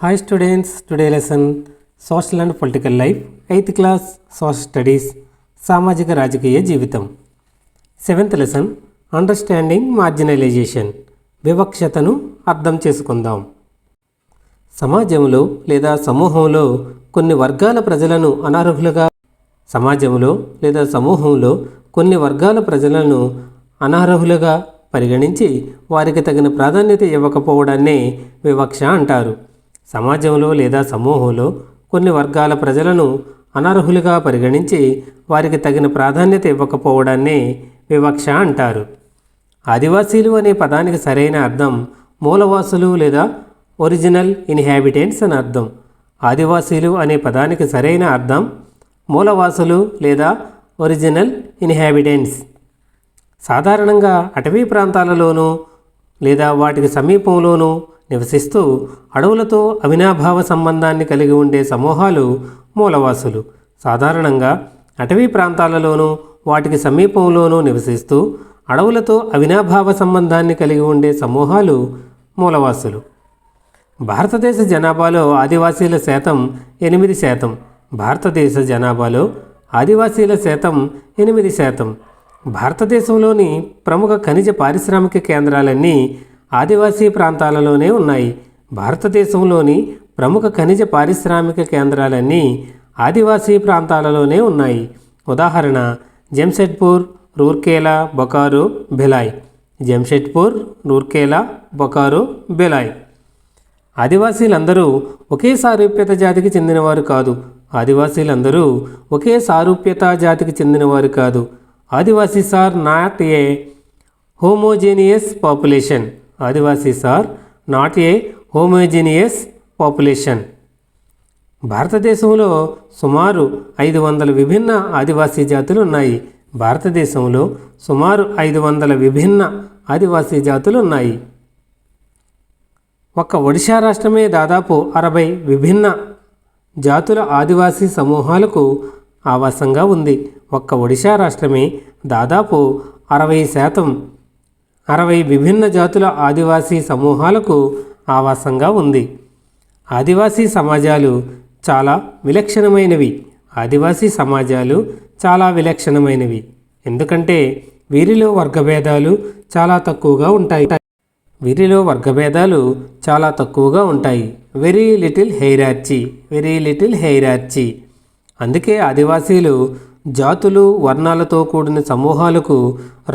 Hi students, today lesson Social and Political Life, 8th class Social Studies, సామాజిక రాజకీయ జీవితం. 7th lesson understanding marginalisation, వివక్షతను అర్థం చేసుకుందాం. సమాజంలో లేదా సమూహంలో కొన్ని వర్గాల ప్రజలను అనర్హులుగా పరిగణించి వారికి తగిన ప్రాధాన్యత ఇవ్వకపోవడాన్నే వివక్ష అంటారు. సమాజంలో లేదా సమూహంలో కొన్ని వర్గాల ప్రజలను అనర్హులుగా పరిగణించి వారికి తగిన ప్రాధాన్యత ఇవ్వకపోవడాన్నే వివక్ష అంటారు. ఆదివాసీలు అనే పదానికి సరైన అర్థం మూలవాసులు లేదా ఒరిజినల్ ఇన్హాబిటెంట్స్ అని అర్థం. ఆదివాసీలు అనే పదానికి సరైన అర్థం మూలవాసులు లేదా ఒరిజినల్ ఇన్హాబిటెంట్స్. సాధారణంగా అటవీ ప్రాంతాలలోనూ లేదా వాటికి సమీపంలోనూ నివసిస్తూ అడవులతో అవినాభావ సంబంధాన్ని కలిగి ఉండే సమూహాలు మూలవాసులు. సాధారణంగా అటవీ ప్రాంతాలలోనూ వాటికి సమీపంలోనూ నివసిస్తూ అడవులతో అవినాభావ సంబంధాన్ని కలిగి ఉండే సమూహాలు మూలవాసులు. భారతదేశ జనాభాలో ఆదివాసీల శాతం 8%. భారతదేశ జనాభాలో ఆదివాసీల శాతం 8%. భారతదేశంలోని ప్రముఖ ఖనిజ పారిశ్రామిక కేంద్రాలన్నీ ఆదివాసీ ప్రాంతాలలోనే ఉన్నాయి. భారతదేశంలోని ప్రముఖ ఖనిజ పారిశ్రామిక కేంద్రాలన్నీ ఆదివాసీ ప్రాంతాలలోనే ఉన్నాయి. ఉదాహరణ జంషెడ్పూర్, రూర్కేలా, బొకారో, భిలాయ్. జంషెడ్పూర్, రూర్కేలా, బొకారో, భిలాయ్. ఆదివాసీలందరూ ఒకే సారూప్యత జాతికి చెందినవారు కాదు. ఆదివాసీలందరూ ఒకే సారూప్యత జాతికి చెందినవారు కాదు. Adivasis are not a homogeneous population. Adivasis are not a homogeneous population. భారతదేశంలో సుమారు 500 విభిన్న ఆదివాసీ జాతులు ఉన్నాయి. భారతదేశంలో సుమారు 500 విభిన్న ఆదివాసీ జాతులు ఉన్నాయి. ఒక్క ఒడిశా రాష్ట్రమే దాదాపు 60 విభిన్న జాతుల ఆదివాసీ సమూహాలకు ఆవాసంగా ఉంది. ఒక్క ఒడిశా రాష్ట్రమే దాదాపు 60 విభిన్న జాతుల ఆదివాసీ సమూహాలకు ఆవాసంగా ఉంది. ఆదివాసీ సమాజాలు చాలా విలక్షణమైనవి. ఆదివాసీ సమాజాలు చాలా విలక్షణమైనవి ఎందుకంటే వీరిలో వర్గభేదాలు చాలా తక్కువగా ఉంటాయి. Very little hierarchy. అందుకే ఆదివాసీలు జాతులు, వర్ణాలతో కూడిన సమూహాలకు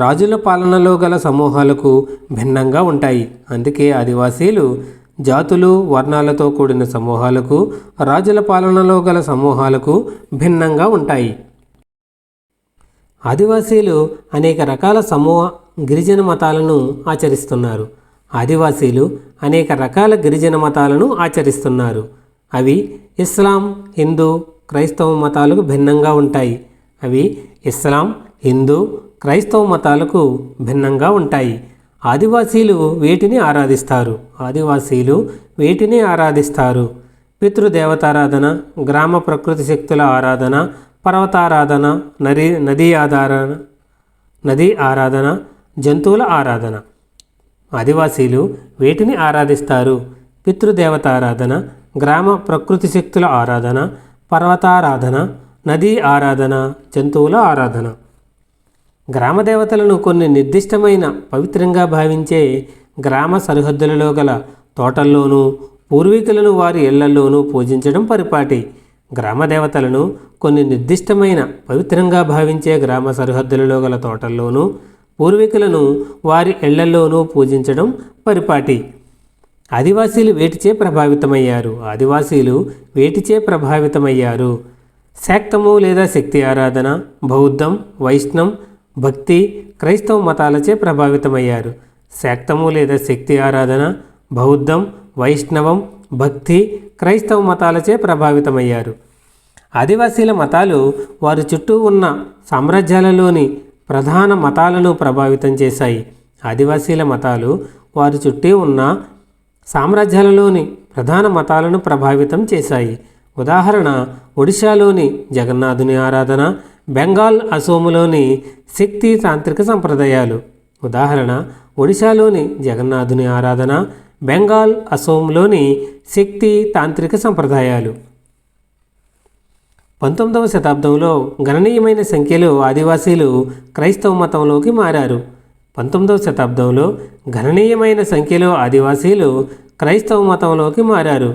రాజుల పాలనలో గల సమూహాలకు భిన్నంగా ఉంటాయి. అందుకే ఆదివాసీలు జాతులు, వర్ణాలతో కూడిన సమూహాలకు రాజుల పాలనలో గల సమూహాలకు భిన్నంగా ఉంటాయి. ఆదివాసీలు అనేక రకాల గిరిజన మతాలను ఆచరిస్తున్నారు. అవి ఇస్లాం, హిందూ, క్రైస్తవ మతాలకు భిన్నంగా ఉంటాయి. ఆదివాసీలు వీటిని ఆరాధిస్తారు. పితృదేవతారాధన, గ్రామ ప్రకృతి శక్తుల ఆరాధన, పర్వతారాధన, నదీ ఆరాధన, జంతువుల ఆరాధన. ఆదివాసీలు వీటిని ఆరాధిస్తారు. పితృదేవతారాధన, గ్రామ ప్రకృతి శక్తుల ఆరాధన, పర్వతారాధన, నదీ ఆరాధన, జంతువుల ఆరాధన. గ్రామదేవతలను కొన్ని నిర్దిష్టమైన పవిత్రంగా భావించే గ్రామ సరిహద్దులలో గల తోటల్లోనూ, పూర్వీకులను వారి ఇళ్లల్లోనూ పూజించడం పరిపాటి. గ్రామదేవతలను కొన్ని నిర్దిష్టమైన పవిత్రంగా భావించే గ్రామ సరిహద్దులలో గల తోటల్లోనూ, పూర్వీకులను వారి ఇళ్లల్లోనూ పూజించడం పరిపాటి. ఆదివాసీలు వేటిచే ప్రభావితమయ్యారు. శాక్తము లేదా శక్తి ఆరాధన, బౌద్ధం, వైష్ణవం, భక్తి, క్రైస్తవ మతాలచే ప్రభావితమయ్యారు. శాక్తము లేదా శక్తి ఆరాధన, బౌద్ధం, వైష్ణవం, భక్తి, క్రైస్తవ మతాలచే ప్రభావితమయ్యారు. ఆదివాసీల మతాలు వారి చుట్టూ ఉన్న సామ్రాజ్యాలలోని ప్రధాన మతాలను ప్రభావితం చేశాయి. ఆదివాసీల మతాలు వారి చుట్టూ ఉన్న సామ్రాజ్యాలలోని ప్రధాన మతాలను ప్రభావితం చేశాయి. ఉదాహరణ ఒడిశాలోని జగన్నాథుని ఆరాధన, బెంగాల్, అసోములోని శక్తి తాంత్రిక సంప్రదాయాలు. ఉదాహరణ ఒడిశాలోని జగన్నాథుని ఆరాధన, బెంగాల్, అసోంలోని శక్తి తాంత్రిక సంప్రదాయాలు. 19వ శతాబ్దంలో గణనీయమైన సంఖ్యలో ఆదివాసీలు క్రైస్తవ మతంలోకి మారారు. 19వ శతాబ్దంలో గణనీయమైన సంఖ్యలో ఆదివాసీలు క్రైస్తవ మతంలోకి మారారు.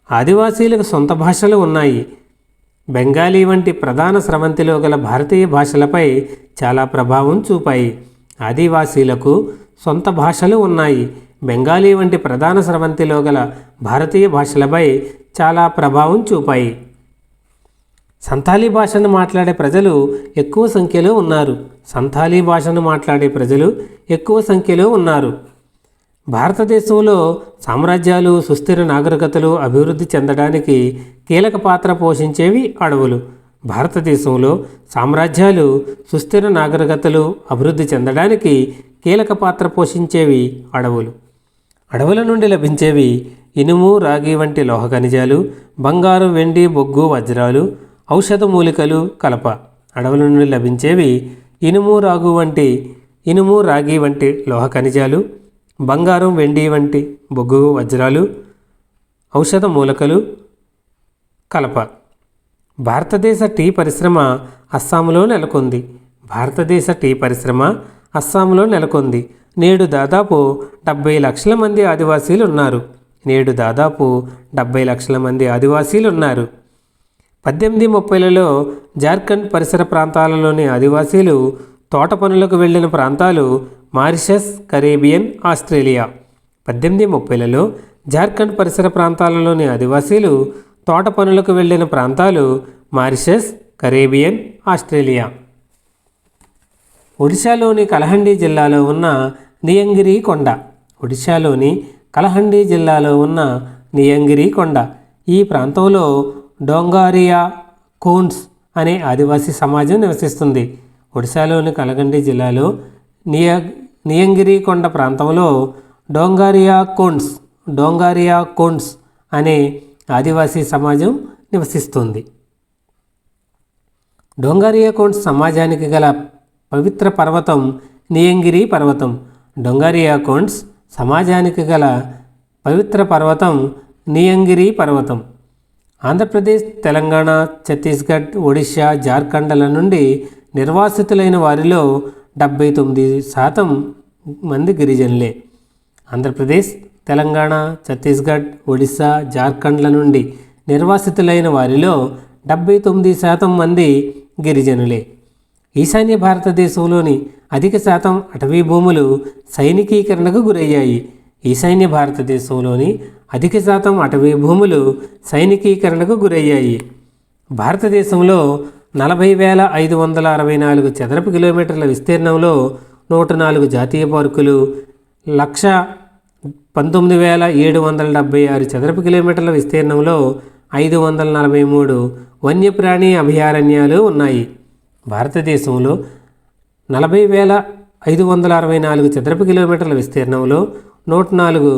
ఆదివాసీలకు సొంత భాషలు ఉన్నాయి. బెంగాలీ వంటి ప్రధాన స్రవంతిలో గల భారతీయ భాషలపై చాలా ప్రభావం చూపాయి. ఆదివాసీలకు సొంత భాషలు ఉన్నాయి. బెంగాలీ వంటి ప్రధాన స్రవంతిలో గల భారతీయ భాషలపై చాలా ప్రభావం చూపాయి. సంతాలీ భాషను మాట్లాడే ప్రజలు ఎక్కువ సంఖ్యలో ఉన్నారు. సంతాలీ భాషను మాట్లాడే ప్రజలు ఎక్కువ సంఖ్యలో ఉన్నారు. భారతదేశంలో సామ్రాజ్యాలు, సుస్థిర నాగరికతలు అభివృద్ధి చెందడానికి కీలక పాత్ర పోషించేవి అడవులు. భారతదేశంలో సామ్రాజ్యాలు, సుస్థిర నాగరికతలు అభివృద్ధి చెందడానికి కీలక పాత్ర పోషించేవి అడవులు. అడవుల నుండి లభించేవి ఇనుము, రాగి వంటి లోహ ఖనిజాలు, బంగారం, వెండి, బొగ్గు, వజ్రాలు, ఔషధ మూలికలు, కలప. అడవుల నుండి లభించేవి ఇనుము, రాగి వంటి లోహ ఖనిజాలు, బంగారం, వెండి వంటి బొగ్గు, వజ్రాలు, ఔషధ మూలికలు, కలప. భారతదేశ టీ పరిశ్రమ అస్సాంలో నెలకొంది. భారతదేశ టీ పరిశ్రమ అస్సాంలో నెలకొంది. నేడు దాదాపు 70 లక్షల మంది ఆదివాసీలు ఉన్నారు. 1830లలో జార్ఖండ్ పరిసర ప్రాంతాలలోని ఆదివాసీలు తోట పనులకు వెళ్ళిన ప్రాంతాలు మారిషస్, కరేబియన్, ఆస్ట్రేలియా. 1830లలో జార్ఖండ్ పరిసర ప్రాంతాలలోని ఆదివాసీలు తోట పనులకు వెళ్ళిన ప్రాంతాలు మారిషస్, కరేబియన్, ఆస్ట్రేలియా. ఒడిశాలోని కలహండి జిల్లాలో ఉన్న నియంగిరి కొండ. ఒడిశాలోని కలహండి జిల్లాలో ఉన్న నియంగిరి కొండ. ఈ ప్రాంతంలో డోంగారియా కోన్స్ అనే ఆదివాసీ సమాజం నివసిస్తుంది. ఒడిశాలోని కలహండి జిల్లాలో నియంగిరి కొండ ప్రాంతంలో డోంగారియా కోన్స్ అనే ఆదివాసీ సమాజం నివసిస్తుంది. డోంగారియా కోన్స్ సమాజానికి గల పవిత్ర పర్వతం నియంగిరి పర్వతం. డోంగారియా కోన్స్ సమాజానికి గల పవిత్ర పర్వతం నియంగిరి పర్వతం. ఆంధ్రప్రదేశ్, తెలంగాణ, ఛత్తీస్గఢ్, ఒడిశా, జార్ఖండ్ల నుండి నిర్వాసితులైన వారిలో 79% మంది గిరిజనులే. ఆంధ్రప్రదేశ్, తెలంగాణ, ఛత్తీస్గఢ్, ఒడిశా, జార్ఖండ్ల నుండి నిర్వాసితులైన వారిలో 79% మంది గిరిజనులే. ఈశాన్య భారతదేశంలోని అధిక శాతం అటవీ భూములు సైనికీకరణకు గురయ్యాయి. ఈశాన్య భారతదేశంలోని అధిక శాతం అటవీ భూములు సైనికీకరణకు గురయ్యాయి. భారతదేశంలో 40,564 చదరపు కిలోమీటర్ల విస్తీర్ణంలో 104 జాతీయ పార్కులు, 119,776 చదరపు కిలోమీటర్ల విస్తీర్ణంలో 543 వన్యప్రాణి అభయారణ్యాలు ఉన్నాయి. భారతదేశంలో 40,564 చదరపు కిలోమీటర్ల విస్తీర్ణంలో 104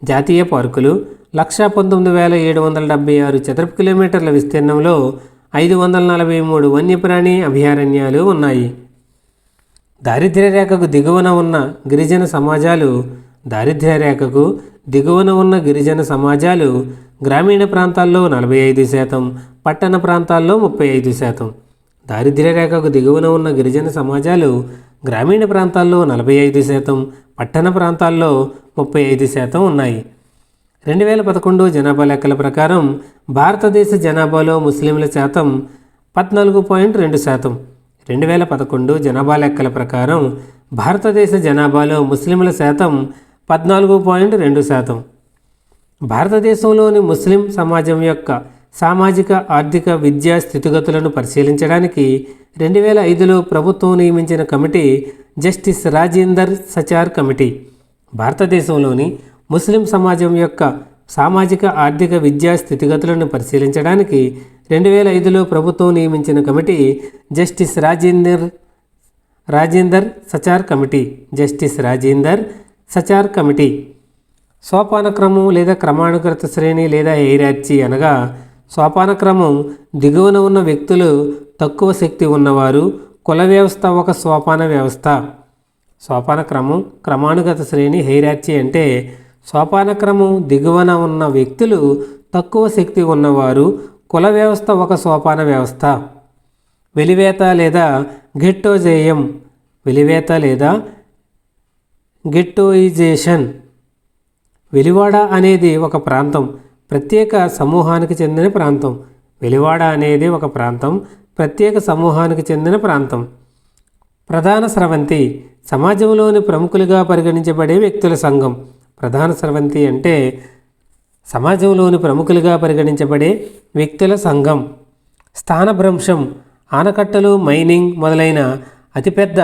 జాతీయ పార్కులు, 119,776 చదరపు కిలోమీటర్ల విస్తీర్ణంలో 543 వన్యప్రాణి అభయారణ్యాలు ఉన్నాయి. దారిద్ర్య రేఖకు దిగువన ఉన్న గిరిజన సమాజాలు గ్రామీణ ప్రాంతాల్లో 45%, పట్టణ ప్రాంతాల్లో 35%. దారిద్ర్య రేఖకు దిగువన ఉన్న గిరిజన సమాజాలు గ్రామీణ ప్రాంతాల్లో 45%, పట్టణ ప్రాంతాల్లో 35% ఉన్నాయి. 2011 జనాభా లెక్కల ప్రకారం భారతదేశ జనాభాలో ముస్లింల శాతం 14.2%. 2011 జనాభా లెక్కల ప్రకారం భారతదేశ జనాభాలో ముస్లింల శాతం 14.2%. భారతదేశంలోని ముస్లిం సమాజం యొక్క సామాజిక, ఆర్థిక, విద్యా స్థితిగతులను పరిశీలించడానికి 2005లో ప్రభుత్వం నియమించిన committee justice Rajender Sachar committee. భారతదేశంలోని ముస్లిం సమాజం యొక్క సామాజిక, ఆర్థిక, విద్యా స్థితిగతులను పరిశీలించడానికి 2005లో ప్రభుత్వం నియమించిన committee justice Rajender Sachar committee. Justice Rajender Sachar committee. సోపానక్రమం లేదా క్రమానుగత శ్రేణి లేదా హైరార్కీ అనగా సోపానక్రమం దిగువన ఉన్న వ్యక్తులు తక్కువ శక్తి ఉన్నవారు. కుల వ్యవస్థ ఒక సోపాన వ్యవస్థ. సోపానక్రమం, క్రమానుగత శ్రేణి, హైరార్కీ అంటే సోపానక్రమం దిగువన ఉన్న వ్యక్తులు తక్కువ శక్తి ఉన్నవారు. కుల వ్యవస్థ ఒక సోపాన వ్యవస్థ. వెలివేత లేదా గెట్టోజేయం, వెలివేత లేదా గెట్టోయిజేషన్. వెలివాడ అనేది ఒక ప్రాంతం, ప్రత్యేక సమూహానికి చెందిన ప్రాంతం. వెలివాడ అనేది ఒక ప్రాంతం, ప్రత్యేక సమూహానికి చెందిన ప్రాంతం. ప్రధాన స్రవంతి, సమాజంలోని ప్రముఖులుగా పరిగణించబడే వ్యక్తుల సంఘం. ప్రధాన స్రవంతి అంటే సమాజంలోని ప్రముఖులుగా పరిగణించబడే వ్యక్తుల సంఘం. స్థానభ్రంశం, ఆనకట్టలు, మైనింగ్ మొదలైన అతిపెద్ద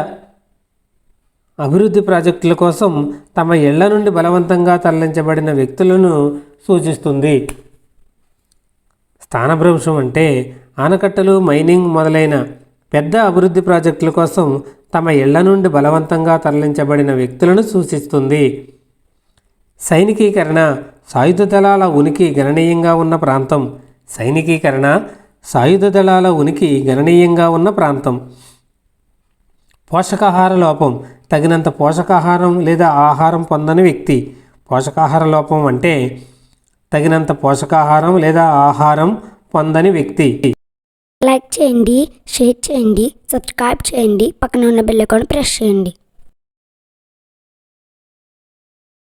అభివృద్ధి ప్రాజెక్టుల కోసం తమ ఇళ్ల నుండి బలవంతంగా తరలించబడిన వ్యక్తులను సూచిస్తుంది. స్థానభ్రంశం అంటే ఆనకట్టలు, మైనింగ్ మొదలైన పెద్ద అభివృద్ధి ప్రాజెక్టుల కోసం తమ ఇళ్ల నుండి బలవంతంగా తరలించబడిన వ్యక్తులను సూచిస్తుంది. సైనికీకరణ, సాయుధ దళాల ఉనికి గణనీయంగా ఉన్న ప్రాంతం. సైనికీకరణ, సాయుధ దళాల ఉనికి గణనీయంగా ఉన్న ప్రాంతం. పోషకాహార లోపం, తగినంత పోషకాహారం లేదా ఆహారం పొందని వ్యక్తి. పోషకాహార లోపం అంటే తగినంత పోషకాహారం లేదా ఆహారం పొందని వ్యక్తి. లైక్ చేయండి, షేర్ చేయండి, సబ్స్క్రైబ్ చేయండి, పక్కన ఉన్న బెల్ ఐకాన్ ప్రెస్ చేయండి.